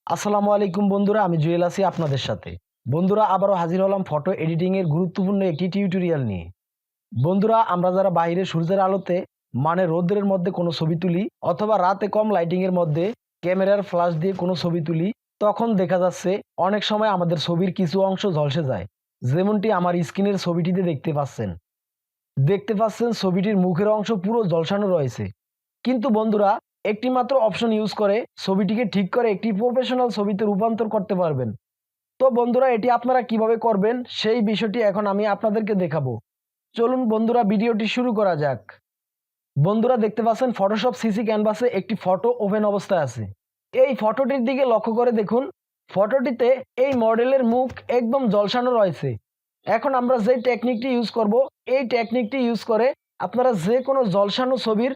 আসসালামু আলাইকুম বন্ধুরা, আমি জুয়েল আছি আপনাদের সাথে। বন্ধুরা, আবারও হাজির হলাম ফটো এডিটিং এর গুরুত্বপূর্ণ একটি টিউটোরিয়াল নিয়ে। বন্ধুরা, আমরা যারা বাইরে সূর্যের আলোতে মানে রৌদ্রের মধ্যে কোনো ছবি তুলি অথবা রাতে কম লাইটিং এর মধ্যে ক্যামেরার ফ্ল্যাশ দিয়ে কোনো ছবি তুলি, তখন দেখা যাচ্ছে অনেক সময় আমাদের ছবির কিছু অংশ ঝলসে যায়। যেমনটি আমার স্ক্রিনের ছবিটিতে দেখতে পাচ্ছেন ছবিটির মুখের অংশ পুরো ঝলসানো রয়েছে। কিন্তু বন্ধুরা, একটি মাত্র অপশন ইউজ করে ছবিটিকে ঠিক করে একটি প্রফেশনাল ছবিতে রূপান্তর করতে পারবেন। তো বন্ধুরা, এটি আপনারা কিভাবে করবেন সেই বিষয়টি এখন আমি আপনাদেরকে দেখাবো। চলুন বন্ধুরা, ভিডিওটি শুরু করা যাক। বন্ধুরা, দেখতে পাচ্ছেন ফটোশপ সিসি ক্যানভাসে একটি ফটো ওপেন অবস্থায় আছে। এই ফটোটির দিকে লক্ষ্য করে দেখুন, ফটোটিতে এই মডেলের মুখ একদম ঝলসানো রয়েছে। এখন আমরা যে টেকনিকটি ইউজ করব, এই টেকনিকটি ইউজ করে আপনারা যে কোনো ঝলসানো ছবির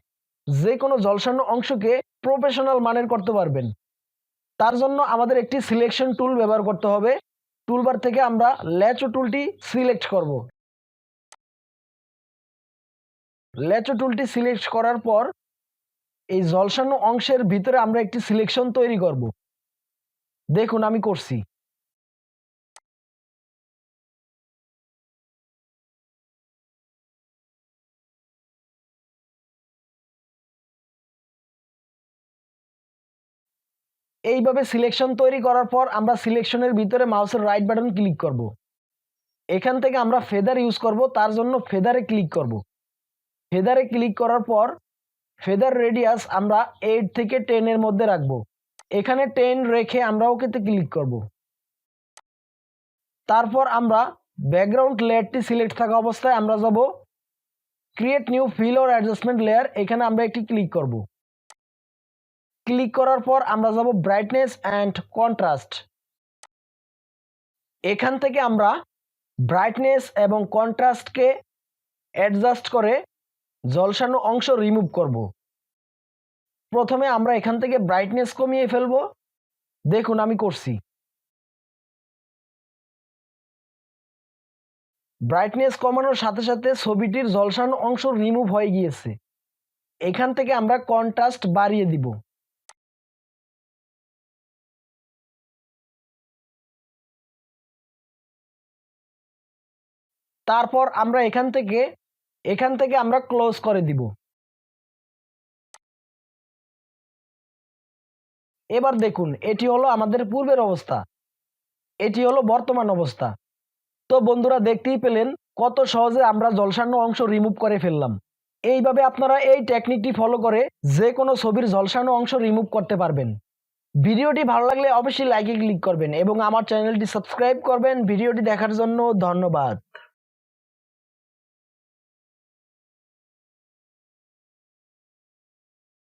যে কোনো ঝলসানো অংশকে প্রফেশনাল মানের করতে পারবেন। তার জন্য আমাদের একটি সিলেকশন টুল ব্যবহার করতে হবে। টুলবার থেকে আমরা ল্যাচো টুলটি সিলেক্ট করব। ল্যাচো টুলটি সিলেক্ট করার পর এই ঝলসানো অংশের ভিতরে আমরা একটি সিলেকশন তৈরি করব। দেখুন আমি করছি। এইভাবে সিলেকশন তৈরি করার পর আমরা সিলেকশনের ভিতরে মাউসের রাইট বাটন ক্লিক করব। এখান থেকে আমরা ফেদার ইউজ করব, তার জন্য ফেদারে ক্লিক করব। ফেদারে ক্লিক করার পর ফেদার রেডিয়াস আমরা 8 থেকে 10 এর মধ্যে রাখবো। এখানে 10 রেখে আমরা ওকেতে ক্লিক করব। তারপর আমরা ব্যাকগ্রাউন্ড লেয়ারটি সিলেক্ট থাকা অবস্থায় আমরা যাব create new fill or adjustment layer, এখানে আমরা একটি ক্লিক করব। ক্লিক করার পর আমরা যাব ব্রাইটনেস অ্যান্ড কন্ট্রাস্ট। এখান থেকে আমরা ব্রাইটনেস এবং কন্ট্রাস্টকে অ্যাডজাস্ট করে ঝলসানো অংশ রিমুভ করব। প্রথমে আমরা এখান থেকে ব্রাইটনেস কমিয়ে ফেলব। দেখুন আমি করছি। ব্রাইটনেস কমানোর সাথে সাথে ছবিটির ঝলসানো অংশ রিমুভ হয়ে গিয়েছে। এখান থেকে আমরা কন্ট্রাস্ট বাড়িয়ে দিব। তারপর আমরা এখান থেকে আমরা ক্লোজ করে দিব। এবার দেখুন, এটি হলো আমাদের পূর্বের অবস্থা, এটি হলো বর্তমান অবস্থা। তো বন্ধুরা, দেখতেই পেলেন কত সহজে আমরা ঝলসানো অংশ রিমুভ করে ফেললাম। এইভাবে আপনারা এই টেকনিকটি ফলো করে যে কোনো ছবির ঝলসানো অংশ রিমুভ করতে পারবেন। ভিডিওটি ভালো লাগলে অবশ্যই লাইকে ক্লিক করবেন এবং আমার চ্যানেলটি সাবস্ক্রাইব করবেন। ভিডিওটি দেখার জন্য ধন্যবাদ।